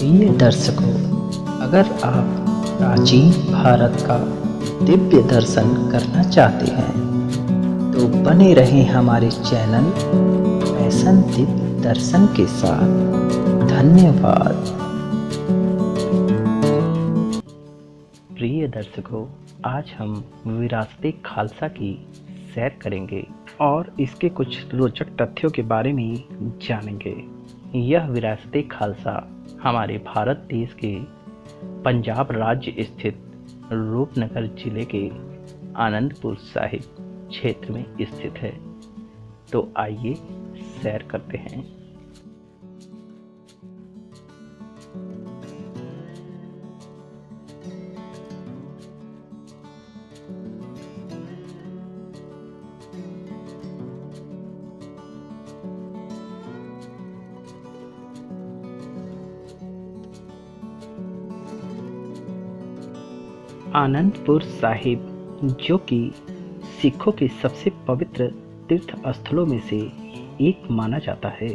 प्रिय दर्शकों, अगर आप प्राचीन भारत का दिव्य दर्शन करना चाहते हैं तो बने रहें हमारे चैनल फैशन दिव्य दर्शन के साथ। धन्यवाद। प्रिय दर्शकों, आज हम विरासत खालसा की सैर करेंगे और इसके कुछ रोचक तथ्यों के बारे में जानेंगे। यह विरासत खालसा हमारे भारत देश के पंजाब राज्य स्थित रूपनगर जिले के आनंदपुर साहिब क्षेत्र में स्थित है। तो आइए सैर करते हैं। आनंदपुर साहिब, जो कि सिखों के सबसे पवित्र तीर्थ स्थलों में से एक माना जाता है,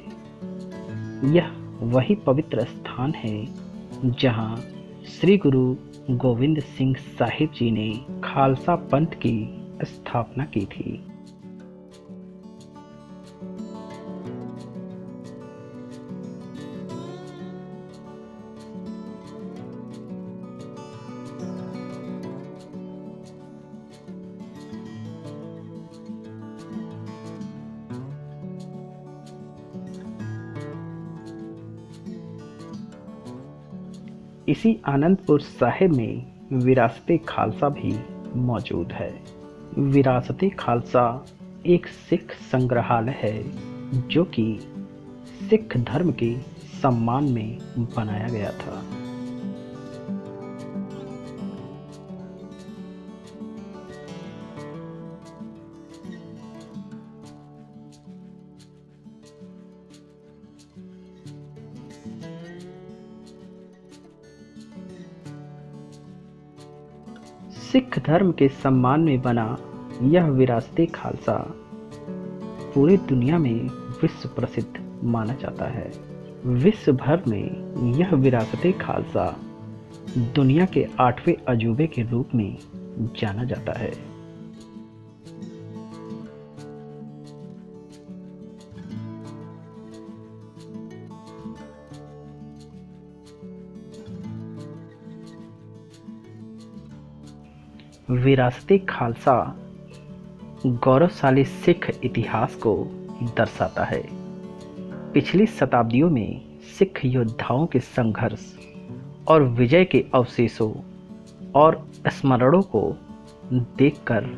यह वही पवित्र स्थान है जहां श्री गुरु गोविंद सिंह साहिब जी ने खालसा पंथ की स्थापना की थी। इसी आनंदपुर साहिब में विरासत खालसा भी मौजूद है। विरासत खालसा एक सिख संग्रहालय है जो कि सिख धर्म के सम्मान में बनाया गया था। सिख धर्म के सम्मान में बना यह विरासत खालसा पूरी दुनिया में विश्व प्रसिद्ध माना जाता है। विश्व भर में यह विरासत खालसा दुनिया के 8वें अजूबे के रूप में जाना जाता है। विरासत खालसा गौरवशाली सिख इतिहास को दर्शाता है। पिछली शताब्दियों में सिख योद्धाओं के संघर्ष और विजय के अवशेषों और स्मरणों को देखकर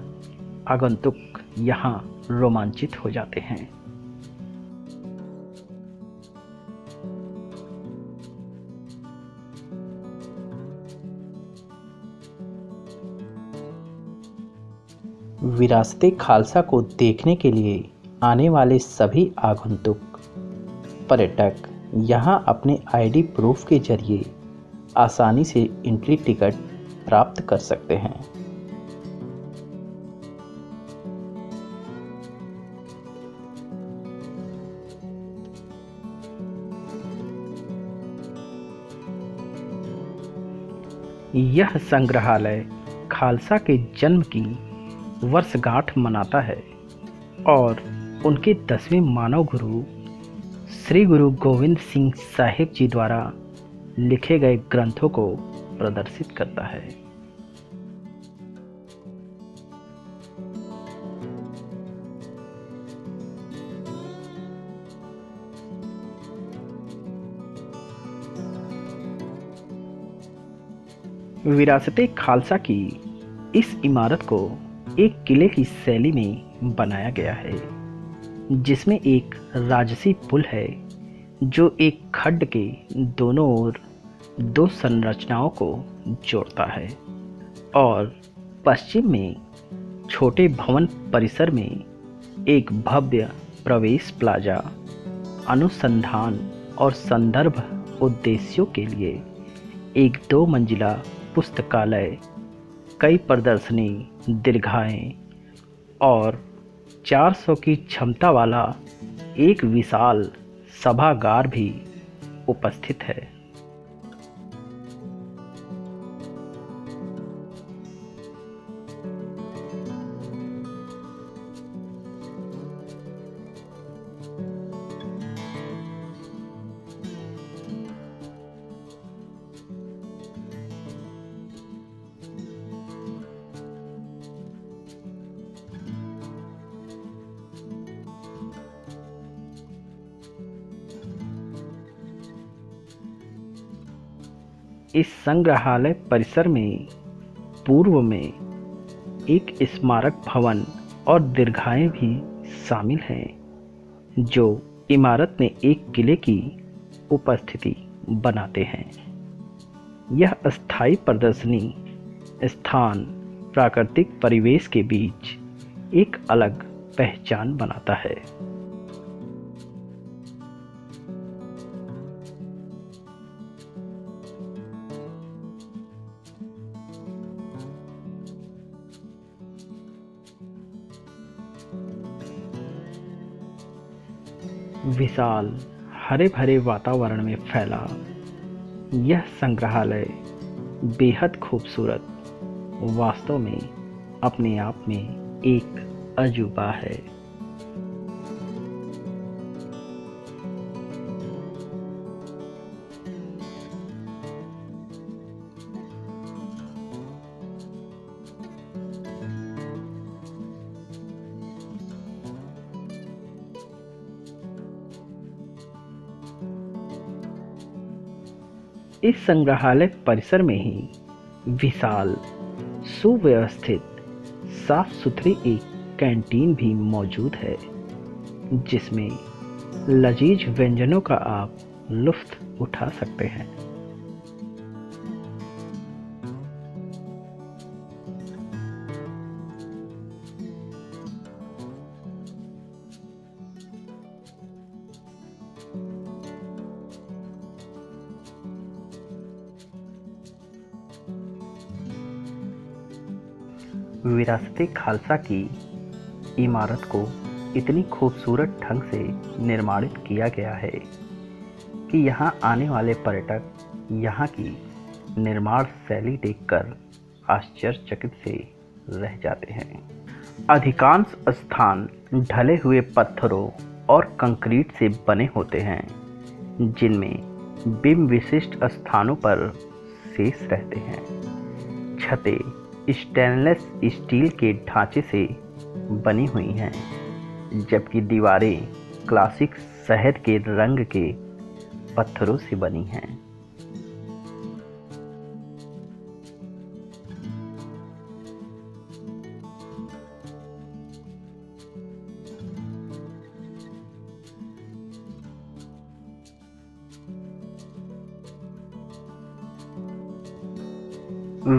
आगंतुक यहाँ रोमांचित हो जाते हैं। विरासत खालसा को देखने के लिए आने वाले सभी आगंतुक पर्यटक यहाँ अपने आईडी प्रूफ के जरिए आसानी से एंट्री टिकट प्राप्त कर सकते हैं। यह संग्रहालय खालसा के जन्म की वर्षगांठ मनाता है और उनके 10वें मानव गुरु श्री गुरु गोविंद सिंह साहिब जी द्वारा लिखे गए ग्रंथों को प्रदर्शित करता है। विरासत खालसा की इस इमारत को एक किले की शैली में बनाया गया है, जिसमें एक राजसी पुल है जो एक खड्ड के दोनों ओर 2 संरचनाओं को जोड़ता है और पश्चिम में छोटे भवन परिसर में एक भव्य प्रवेश प्लाजा, अनुसंधान और संदर्भ उद्देश्यों के लिए एक 2 मंजिला पुस्तकालय, कई प्रदर्शनी दीर्घाएं और 400 की क्षमता वाला एक विशाल सभागार भी उपस्थित है। इस संग्रहालय परिसर में पूर्व में एक स्मारक भवन और दीर्घाएं भी शामिल हैं जो इमारत में एक किले की उपस्थिति बनाते हैं। यह अस्थायी प्रदर्शनी स्थान प्राकृतिक परिवेश के बीच एक अलग पहचान बनाता है। विशाल हरे भरे वातावरण में फैला यह संग्रहालय बेहद खूबसूरत, वास्तव में अपने आप में एक अजूबा है। इस संग्रहालय परिसर में ही विशाल, सुव्यवस्थित, साफ सुथरी एक कैंटीन भी मौजूद है जिसमें लजीज व्यंजनों का आप लुत्फ उठा सकते हैं। विरासत-ए खालसा की इमारत को इतनी खूबसूरत ढंग से निर्माणित किया गया है कि यहाँ आने वाले पर्यटक यहाँ की निर्माण शैली देखकर आश्चर्यचकित से रह जाते हैं। अधिकांश स्थान ढले हुए पत्थरों और कंक्रीट से बने होते हैं जिनमें बिंब विशिष्ट स्थानों पर शेष रहते हैं। छतें स्टेनलेस स्टील के ढांचे से बनी हुई हैं जबकि दीवारें क्लासिक शहद के रंग के पत्थरों से बनी हैं।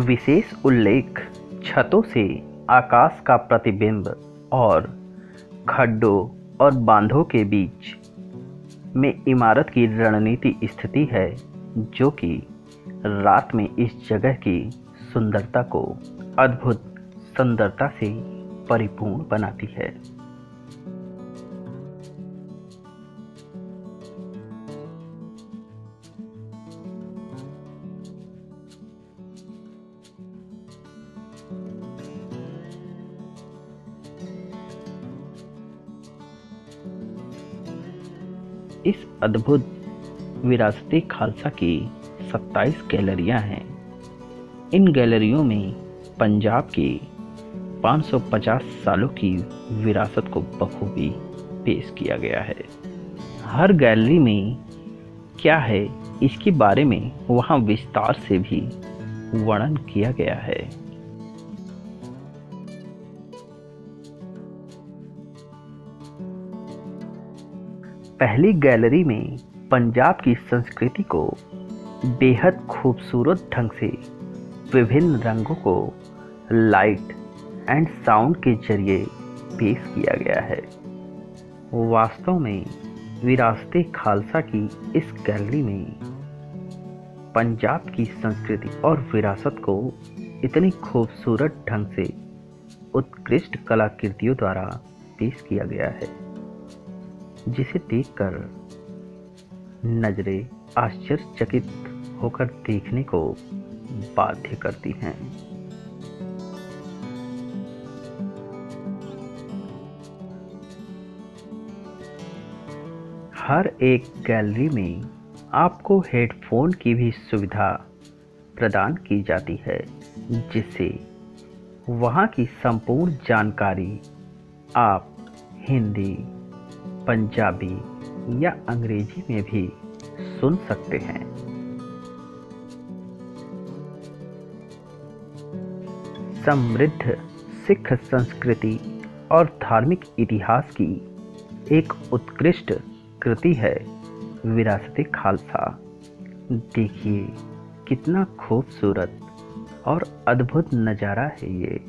विशेष उल्लेख छतों से आकाश का प्रतिबिंब और खड्डों और बांधों के बीच में इमारत की रणनीति स्थिति है जो कि रात में इस जगह की सुंदरता को अद्भुत सुंदरता से परिपूर्ण बनाती है। इस अद्भुत विरासत-ए खालसा की 27 गैलरियां हैं। इन गैलरियों में पंजाब की 550 सालों की विरासत को बखूबी पेश किया गया है। हर गैलरी में क्या है इसके बारे में वहां विस्तार से भी वर्णन किया गया है। पहली गैलरी में पंजाब की संस्कृति को बेहद खूबसूरत ढंग से विभिन्न रंगों को लाइट एंड साउंड के जरिए पेश किया गया है। वास्तव में विरासत-ए खालसा की इस गैलरी में पंजाब की संस्कृति और विरासत को इतनी खूबसूरत ढंग से उत्कृष्ट कलाकृतियों द्वारा पेश किया गया है जिसे देखकर नजरें आश्चर्यचकित होकर देखने को बाध्य करती हैं। हर एक गैलरी में आपको हेडफोन की भी सुविधा प्रदान की जाती है जिससे वहाँ की संपूर्ण जानकारी आप हिंदी, पंजाबी या अंग्रेजी में भी सुन सकते हैं। समृद्ध सिख संस्कृति और धार्मिक इतिहास की एक उत्कृष्ट कृति है विरासत खालसा। देखिए कितना खूबसूरत और अद्भुत नज़ारा है ये।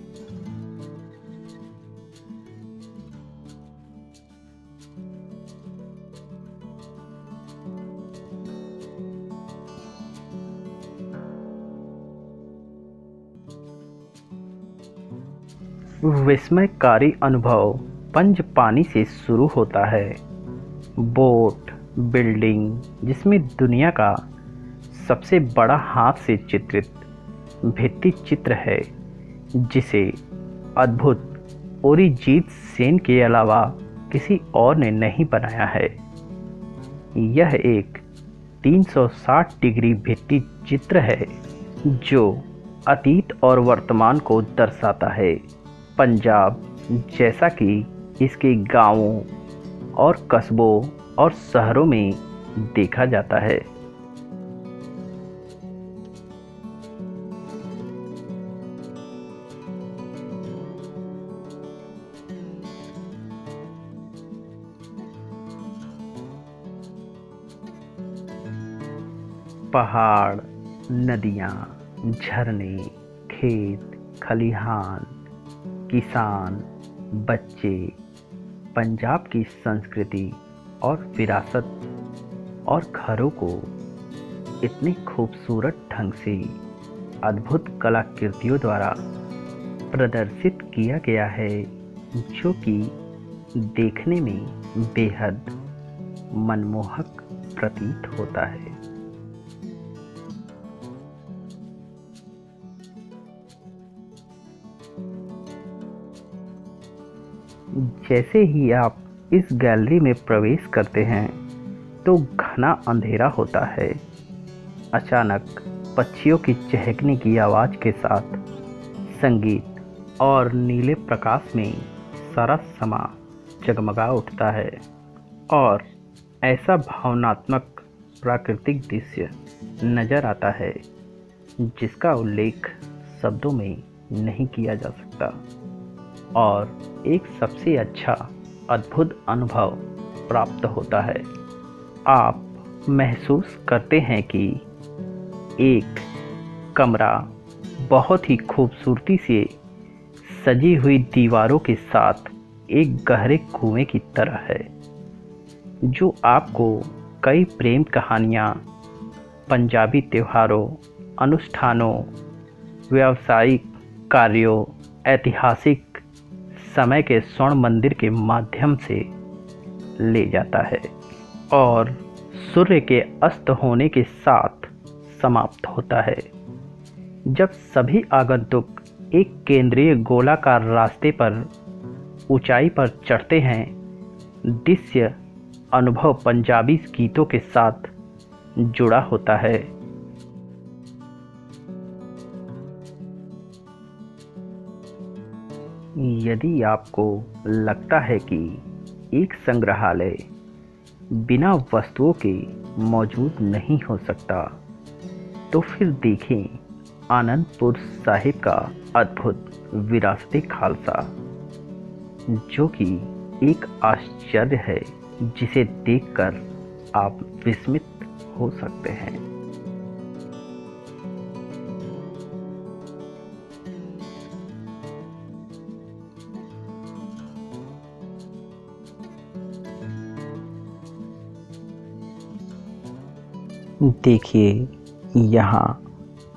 विस्मयकारी अनुभव पंज पानी से शुरू होता है। बोट बिल्डिंग जिसमें दुनिया का सबसे बड़ा हाथ से चित्रित भित्ति चित्र है, जिसे अद्भुत अरिजीत सिंह के अलावा किसी और ने नहीं बनाया है। यह एक 360 डिग्री भित्ति चित्र है जो अतीत और वर्तमान को दर्शाता है। पंजाब जैसा कि इसके गांवों और कस्बों और शहरों में देखा जाता है। पहाड़, नदियाँ, झरने, खेत, खलिहान, किसान, बच्चे, पंजाब की संस्कृति और विरासत और घरों को इतने खूबसूरत ढंग से अद्भुत कलाकृतियों द्वारा प्रदर्शित किया गया है, जो कि देखने में बेहद मनमोहक प्रतीत होता है। जैसे ही आप इस गैलरी में प्रवेश करते हैं तो घना अंधेरा होता है। अचानक पक्षियों की चहकने की आवाज़ के साथ संगीत और नीले प्रकाश में सारा समा जगमगा उठता है और ऐसा भावनात्मक प्राकृतिक दृश्य नज़र आता है जिसका उल्लेख शब्दों में नहीं किया जा सकता और एक सबसे अच्छा अद्भुत अनुभव प्राप्त होता है। आप महसूस करते हैं कि एक कमरा बहुत ही खूबसूरती से सजी हुई दीवारों के साथ एक गहरे कुएं की तरह है, जो आपको कई प्रेम कहानियाँ, पंजाबी त्योहारों, अनुष्ठानों, व्यावसायिक कार्यों, ऐतिहासिक समय के स्वर्ण मंदिर के माध्यम से ले जाता है और सूर्य के अस्त होने के साथ समाप्त होता है, जब सभी आगंतुक एक केंद्रीय गोलाकार रास्ते पर ऊंचाई पर चढ़ते हैं। दृश्य अनुभव पंजाबी गीतों के साथ जुड़ा होता है। यदि आपको लगता है कि एक संग्रहालय बिना वस्तुओं के मौजूद नहीं हो सकता, तो फिर देखें आनंदपुर साहिब का अद्भुत विरासत खालसा, जो कि एक आश्चर्य है जिसे देखकर आप विस्मित हो सकते हैं। देखिए यहाँ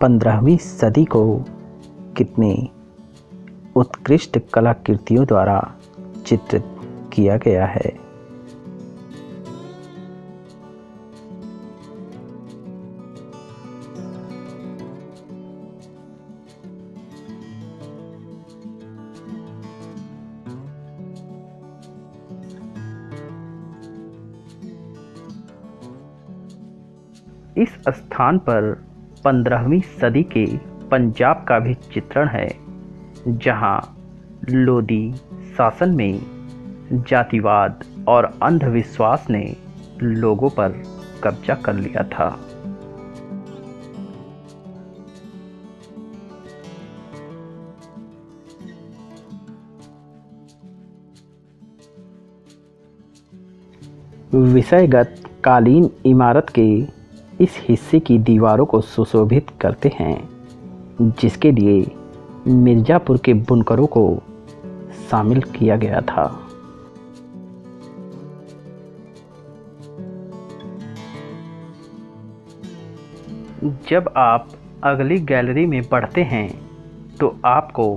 15वीं सदी को कितने उत्कृष्ट कलाकृतियों द्वारा चित्रित किया गया है। इस स्थान पर 15वीं सदी के पंजाब का भी चित्रण है, जहां लोधी शासन में जातिवाद और अंधविश्वास ने लोगों पर कब्जा कर लिया था। विषयगत कालीन इमारत के इस हिस्से की दीवारों को सुशोभित करते हैं, जिसके लिए मिर्ज़ापुर के बुनकरों को शामिल किया गया था। जब आप अगली गैलरी में बढ़ते हैं तो आपको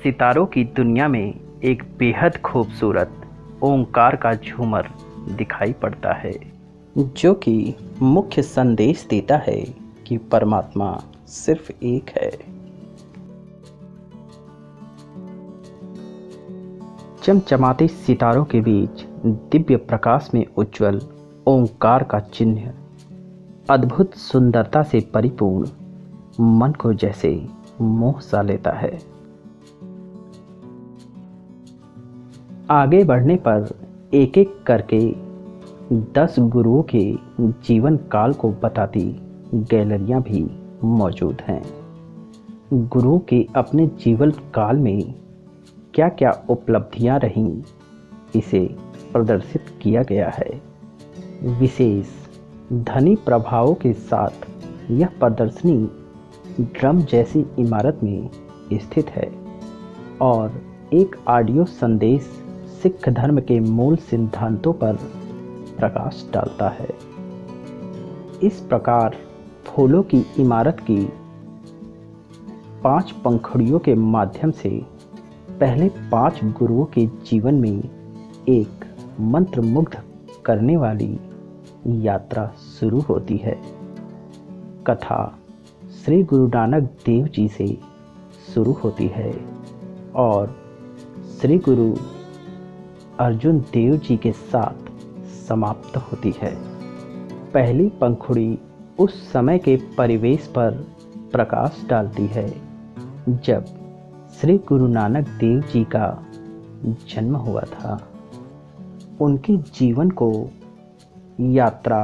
सितारों की दुनिया में एक बेहद खूबसूरत ओंकार का झूमर दिखाई पड़ता है, जो कि मुख्य संदेश देता है कि परमात्मा सिर्फ एक है। चमचमाते सितारों के बीच दिव्य प्रकाश में उज्ज्वल ओंकार का चिन्ह अद्भुत सुंदरता से परिपूर्ण मन को जैसे मोह सा लेता है। आगे बढ़ने पर एक एक करके 10 गुरुओं के जीवन काल को बताती गैलरियां भी मौजूद हैं। गुरुओं के अपने जीवन काल में क्या क्या उपलब्धियां रहीं, इसे प्रदर्शित किया गया है। विशेष ध्वनि प्रभावों के साथ यह प्रदर्शनी ड्रम जैसी इमारत में स्थित है और एक ऑडियो संदेश सिख धर्म के मूल सिद्धांतों पर प्रकाश डालता है। इस प्रकार फूलों की इमारत की 5 पंखुड़ियों के माध्यम से पहले 5 गुरुओं के जीवन में एक मंत्रमुग्ध करने वाली यात्रा शुरू होती है। कथा श्री गुरु नानक देव जी से शुरू होती है और श्री गुरु अर्जुन देव जी के साथ समाप्त होती है। पहली पंखुड़ी उस समय के परिवेश पर प्रकाश डालती है जब श्री गुरु नानक देव जी का जन्म हुआ था। उनके जीवन को यात्रा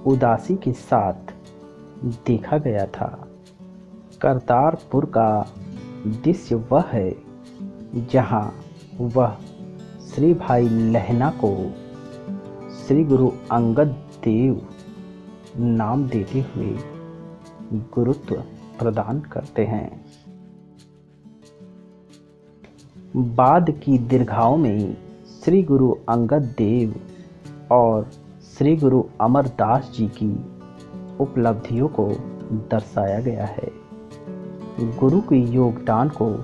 उदासी के साथ देखा गया था। करतारपुर का दृश्य वह है जहां वह श्री भाई लहना को श्री गुरु अंगद देव नाम देते हुए गुरुत्व प्रदान करते हैं। बाद की दीर्घाओं में श्री गुरु अंगद देव और श्री गुरु अमरदास जी की उपलब्धियों को दर्शाया गया है। गुरु के योगदान को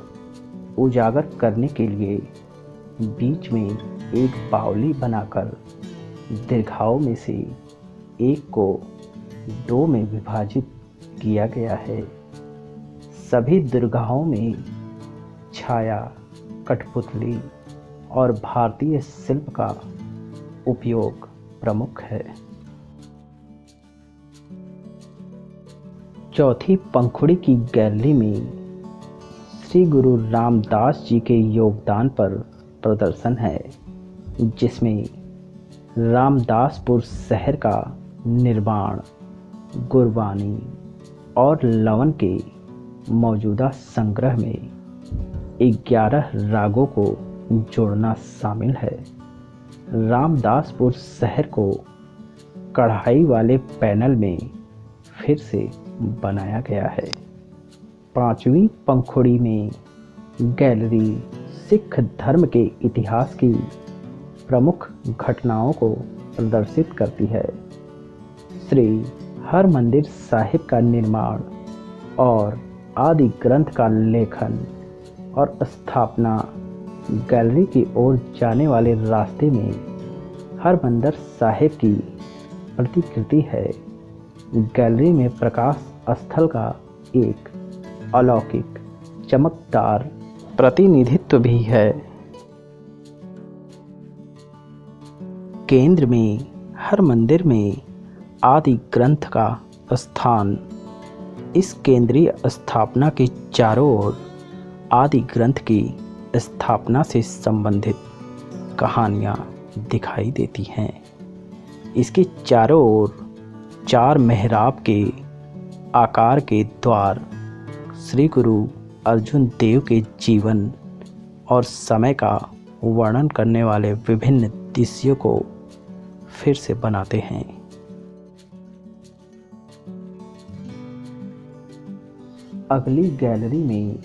उजागर करने के लिए बीच में एक बावली बनाकर दीर्घाओं में से एक को 2 में विभाजित किया गया है। सभी दीर्घाओं में छाया, कठपुतली और भारतीय शिल्प का उपयोग प्रमुख है। चौथी पंखुड़ी की गैलरी में श्री गुरु रामदास जी के योगदान पर प्रदर्शन है, जिसमें रामदासपुर शहर का निर्माण, गुरबानी और लवन के मौजूदा संग्रह में 11 रागों को जोड़ना शामिल है। रामदासपुर शहर को कढ़ाई वाले पैनल में फिर से बनाया गया है। 5वीं पंखुड़ी में गैलरी सिख धर्म के इतिहास की प्रमुख घटनाओं को प्रदर्शित करती है। श्री हरमंदिर साहिब का निर्माण और आदि ग्रंथ का लेखन और स्थापना गैलरी की ओर जाने वाले रास्ते में हरमंदिर साहिब की प्रतिकृति है। गैलरी में प्रकाश स्थल का एक अलौकिक चमकदार प्रतिनिधित्व भी है। केंद्र में हर मंदिर में आदि ग्रंथ का स्थान। इस केंद्रीय स्थापना के चारों ओर आदि ग्रंथ की स्थापना से संबंधित कहानियाँ दिखाई देती हैं। इसके चारों ओर 4 मेहराब के आकार के द्वार श्री गुरु अर्जुन देव के जीवन और समय का वर्णन करने वाले विभिन्न दृश्यों को फिर से बनाते हैं। अगली गैलरी में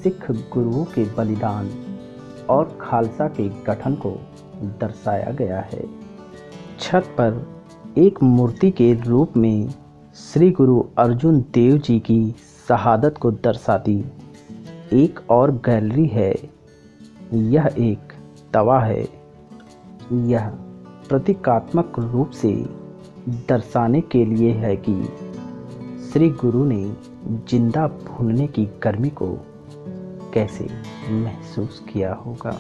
सिख गुरुओं के बलिदान और खालसा के गठन को दर्शाया गया है। छत पर एक मूर्ति के रूप में श्री गुरु अर्जुन देव जी की शहादत को दर्शाती एक और गैलरी है। यह एक तवा है। यह प्रतीकात्मक रूप से दर्शाने के लिए है कि श्री गुरु ने जिंदा भूनने की गर्मी को कैसे महसूस किया होगा।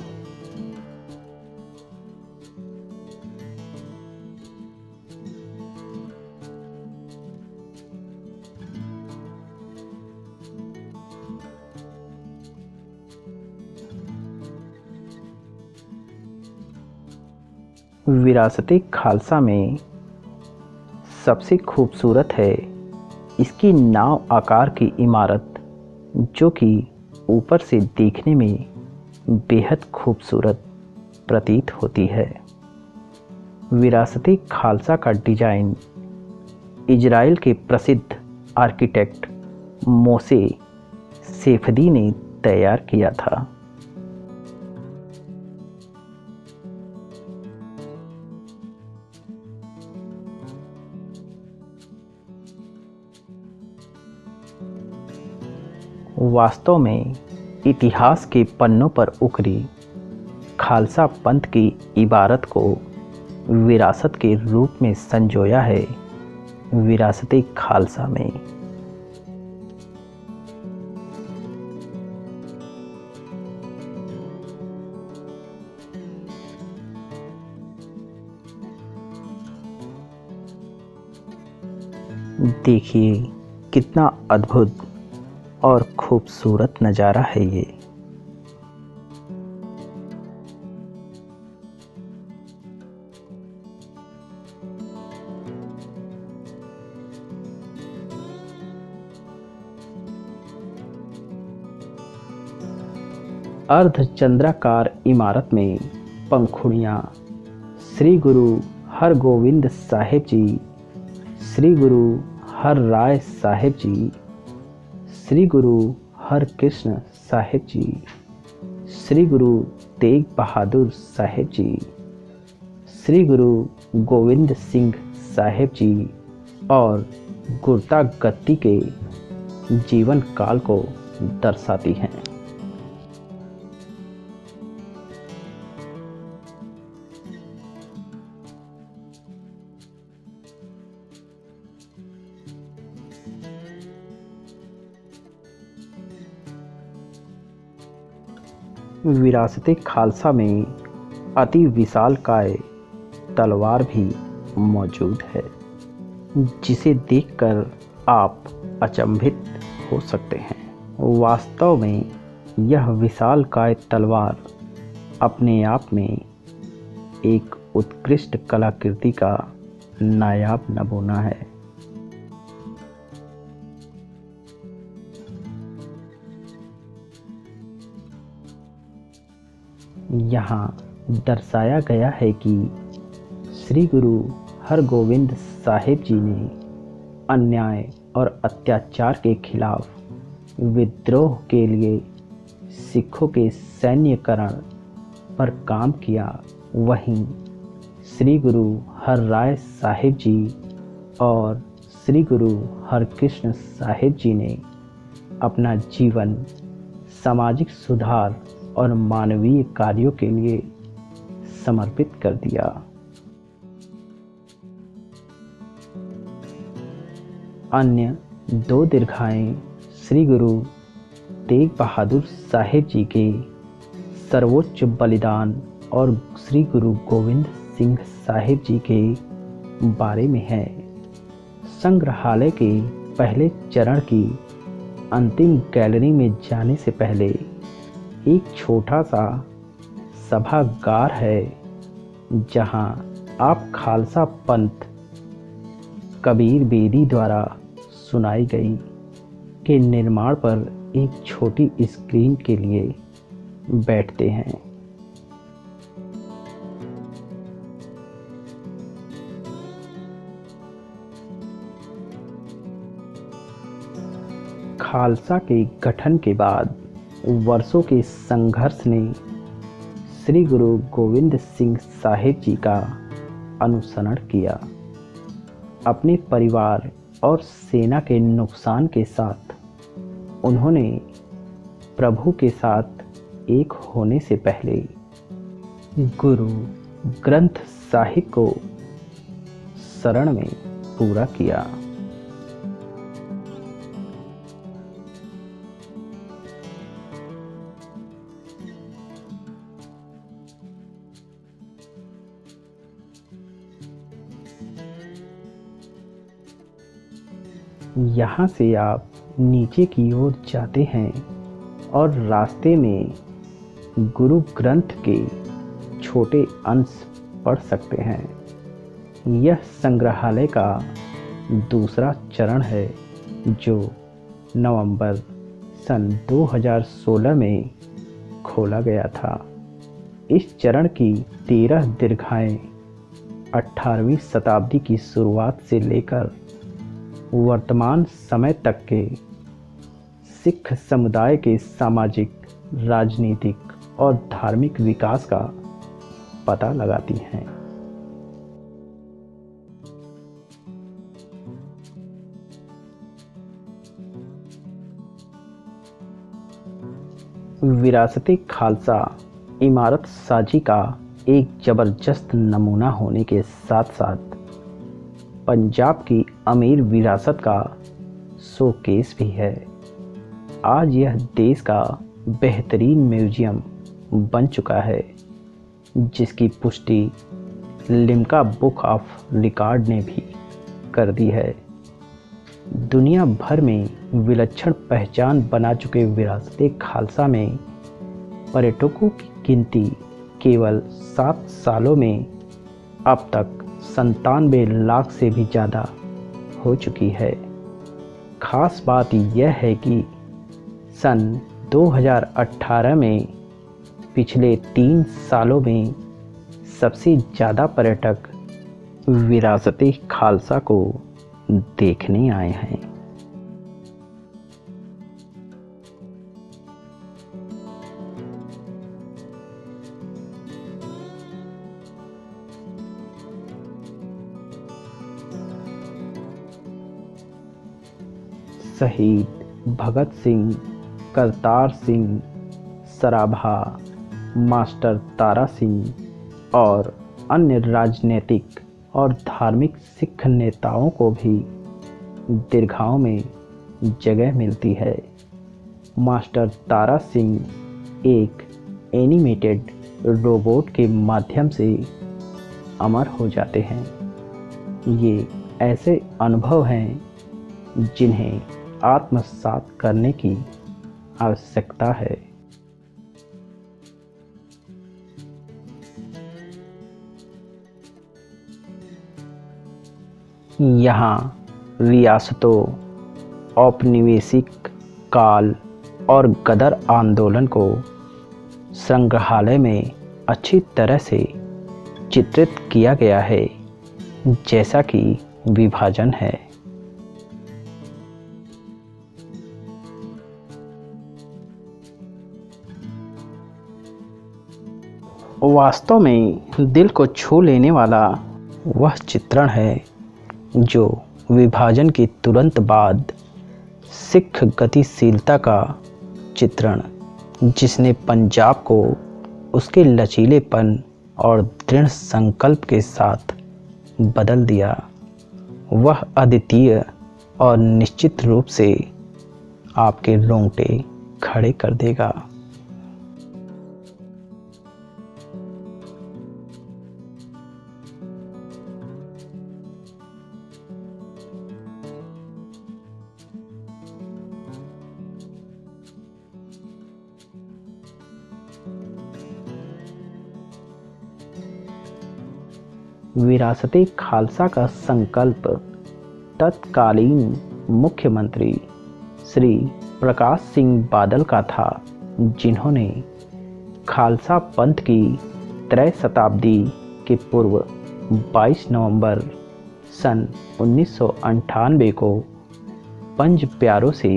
विरासत-ए खालसा में सबसे खूबसूरत है इसकी नाव आकार की इमारत, जो कि ऊपर से देखने में बेहद खूबसूरत प्रतीत होती है। विरासत-ए खालसा का डिजाइन इजराइल के प्रसिद्ध आर्किटेक्ट मोसे सेफदी ने तैयार किया था। वास्तव में इतिहास के पन्नों पर उकरी खालसा पंथ की इबारत को विरासत के रूप में संजोया है विरासत-ए खालसा में। देखिए कितना अद्भुत और खूबसूरत नज़ारा है ये। अर्धचंद्राकार इमारत में पंखुड़ियाँ श्री गुरु हरगोविंद साहिब जी, श्री गुरु हर राय साहिब जी, श्री गुरु हरकृष्ण साहिब जी, श्री गुरु तेग बहादुर साहिब जी, श्री गुरु गोविंद सिंह साहिब जी और गुरता गत्ती के जीवन काल को दर्शाती हैं। विरासत-ए खालसा में अति विशालकाय तलवार भी मौजूद है, जिसे देखकर आप अचंभित हो सकते हैं। वास्तव में यह विशालकाय तलवार अपने आप में एक उत्कृष्ट कलाकृति का नायाब नमूना है। यहाँ दर्शाया गया है कि श्री गुरु हरगोविंद साहिब जी ने अन्याय और अत्याचार के खिलाफ विद्रोह के लिए सिखों के सैन्यकरण पर काम किया। वहीं श्री गुरु हर राय साहिब जी और श्री गुरु हरकृष्ण साहिब जी ने अपना जीवन सामाजिक सुधार और मानवीय कार्यों के लिए समर्पित कर दिया। अन्य दो दीर्घाएं श्री गुरु तेग बहादुर साहिब जी के सर्वोच्च बलिदान और श्री गुरु गोविंद सिंह साहिब जी के बारे में है। संग्रहालय के पहले चरण की अंतिम गैलरी में जाने से पहले एक छोटा सा सभागार है, जहां आप खालसा पंथ कबीर बेदी द्वारा सुनाई गई के निर्माण पर एक छोटी स्क्रीन के लिए बैठते हैं। खालसा के गठन के बाद वर्षों के संघर्ष ने श्री गुरु गोविंद सिंह साहिब जी का अनुसरण किया। अपने परिवार और सेना के नुकसान के साथ उन्होंने प्रभु के साथ एक होने से पहले गुरु ग्रंथ साहिब को शरण में पूरा किया। यहाँ से आप नीचे की ओर जाते हैं और रास्ते में गुरु ग्रंथ के छोटे अंश पढ़ सकते हैं। यह संग्रहालय का दूसरा चरण है जो नवंबर सन 2016 में खोला गया था। इस चरण की 13 दीर्घाएं 18वीं शताब्दी की शुरुआत से लेकर वर्तमान समय तक के सिख समुदाय के सामाजिक, राजनीतिक और धार्मिक विकास का पता लगाती हैं। विरासत खालसा इमारत साजी का एक जबरदस्त नमूना होने के साथ साथ पंजाब की अमीर विरासत का शोकेस भी है। आज यह देश का बेहतरीन म्यूजियम बन चुका है, जिसकी पुष्टि लिम्का बुक ऑफ रिकॉर्ड ने भी कर दी है। दुनिया भर में विलक्षण पहचान बना चुके विरासत खालसा में पर्यटकों की गिनती केवल 7 सालों में अब तक 97 लाख से भी ज़्यादा हो चुकी है। खास बात यह है कि सन 2018 में पिछले 3 सालों में सबसे ज़्यादा पर्यटक विरासत खालसा को देखने आए हैं। शहीद भगत सिंह, करतार सिंह सराभा, मास्टर तारा सिंह और अन्य राजनीतिक और धार्मिक सिख नेताओं को भी दीर्घाओं में जगह मिलती है। मास्टर तारा सिंह एक एनिमेटेड रोबोट के माध्यम से अमर हो जाते हैं। ये ऐसे अनुभव हैं जिन्हें आत्मसात करने की आवश्यकता है। यहाँ रियासतों, औपनिवेशिक काल और गदर आंदोलन को संग्रहालय में अच्छी तरह से चित्रित किया गया है, जैसा कि विभाजन है। वास्तव में दिल को छू लेने वाला वह चित्रण है जो विभाजन के तुरंत बाद सिख गतिशीलता का चित्रण, जिसने पंजाब को उसके लचीलेपन और दृढ़ संकल्प के साथ बदल दिया। वह अद्वितीय और निश्चित रूप से आपके रोंगटे खड़े कर देगा। विरासत खालसा का संकल्प तत्कालीन मुख्यमंत्री श्री प्रकाश सिंह बादल का था, जिन्होंने खालसा पंथ की त्रय शताब्दी के पूर्व 22 नवंबर सन 1998 को पंज प्यारों से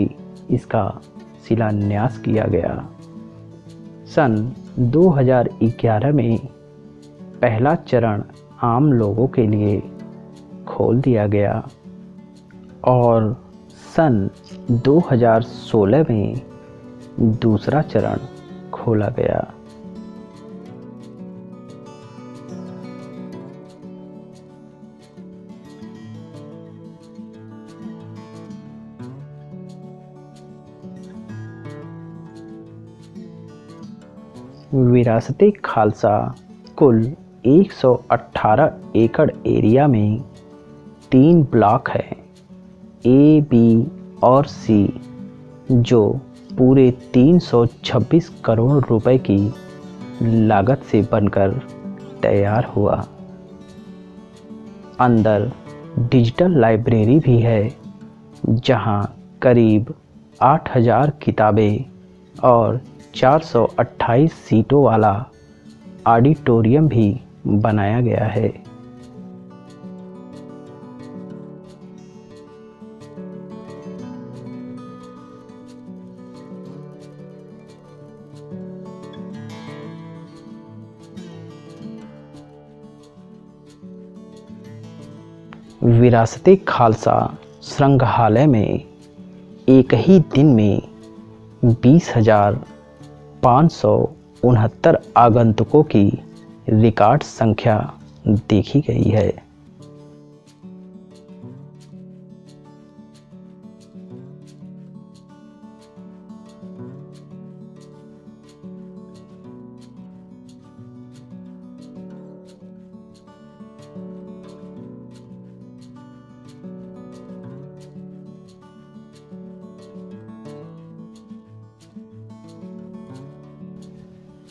इसका शिलान्यास किया गया। सन 2011 में पहला चरण आम लोगों के लिए खोल दिया गया और सन 2016 में दूसरा चरण खोला गया। विरासत-ए खालसा कुल 118 एकड़ एरिया में 3 ब्लॉक हैं, ए, बी और सी, जो पूरे 326 करोड़ रुपए की लागत से बनकर तैयार हुआ। अंदर डिजिटल लाइब्रेरी भी है, जहां करीब 8000 किताबें और 428 सीटों वाला ऑडिटोरियम भी बनाया गया है। विरासत-ए खालसा संग्रहालय में एक ही दिन में 20,569 आगंतुकों की रिकॉर्ड संख्या देखी गई है।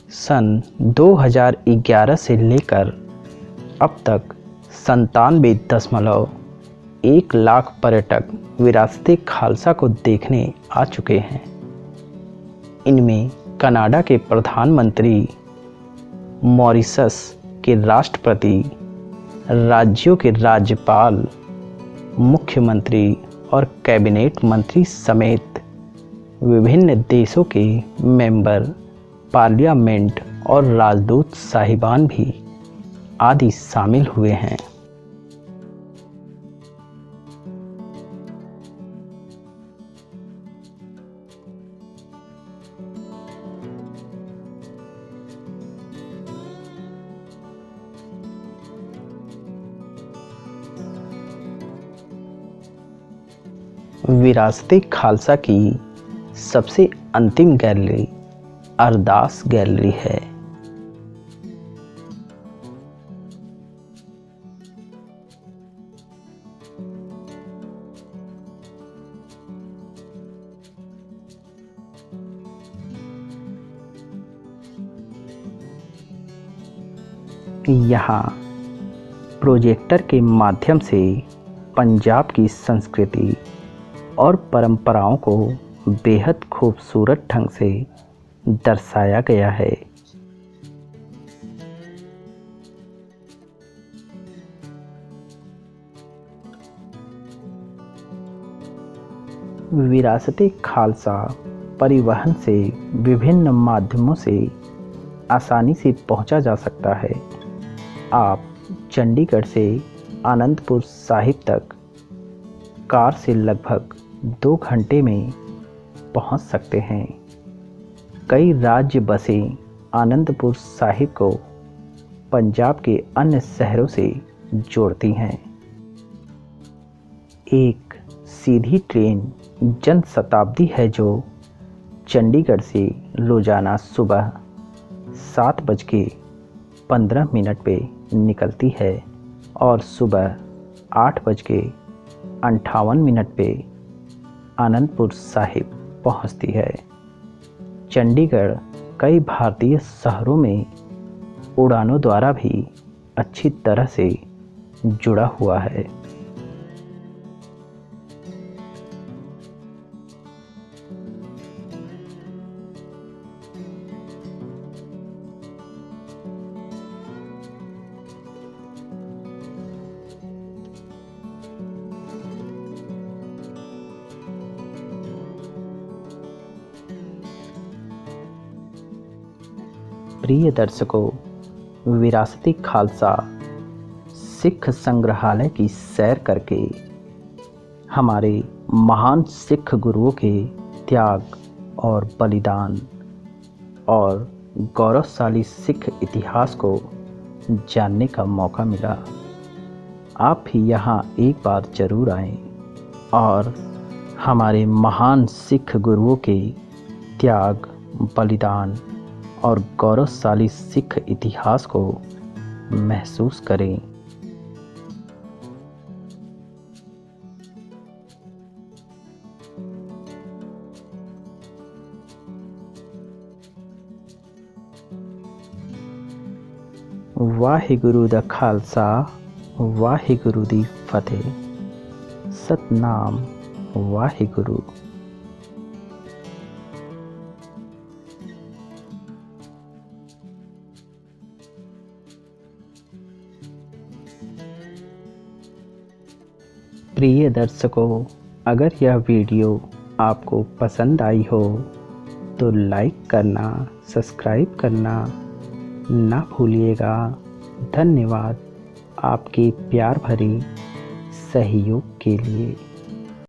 सन 2011 से लेकर अब तक 97.1 लाख पर्यटक विरासत-ए खालसा को देखने आ चुके हैं। इनमें कनाडा के प्रधानमंत्री, मॉरिशस के राष्ट्रपति, राज्यों के राज्यपाल, मुख्यमंत्री और कैबिनेट मंत्री समेत विभिन्न देशों के मेंबर, पार्लियामेंट और राजदूत साहिबान भी आदि शामिल हुए हैं। विरासत-ए खालसा की सबसे अंतिम गैलरी अरदास गैलरी है। यहाँ प्रोजेक्टर के माध्यम से पंजाब की संस्कृति और परंपराओं को बेहद खूबसूरत ढंग से दर्शाया गया है। विरासत-ए खालसा परिवहन से विभिन्न माध्यमों से आसानी से पहुंचा जा सकता है। आप चंडीगढ़ से आनंदपुर साहिब तक कार से लगभग 2 घंटे में पहुंच सकते हैं। कई राज्य बसें आनंदपुर साहिब को पंजाब के अन्य शहरों से जोड़ती हैं। एक सीधी ट्रेन जन शताब्दी है जो चंडीगढ़ से रोजाना सुबह 7:15 पे निकलती है और सुबह 8:58 पे आनंदपुर साहिब पहुंचती है। चंडीगढ़ कई भारतीय शहरों में उड़ानों द्वारा भी अच्छी तरह से जुड़ा हुआ है। प्रिय दर्शकों, विरासती खालसा सिख संग्रहालय की सैर करके हमारे महान सिख गुरुओं के त्याग और बलिदान और गौरवशाली सिख इतिहास को जानने का मौका मिला। आप भी यहाँ एक बार जरूर आएं और हमारे महान सिख गुरुओं के त्याग, बलिदान और गौरवशाली सिख इतिहास को महसूस करें। वाहिगुरु दा खालसा, वाहिगुरु दी फतेह। सतनाम वाहिगुरु। प्रिय दर्शकों, अगर यह वीडियो आपको पसंद आई हो तो लाइक करना, सब्सक्राइब करना ना भूलिएगा। धन्यवाद आपके प्यार भरे सहयोग के लिए।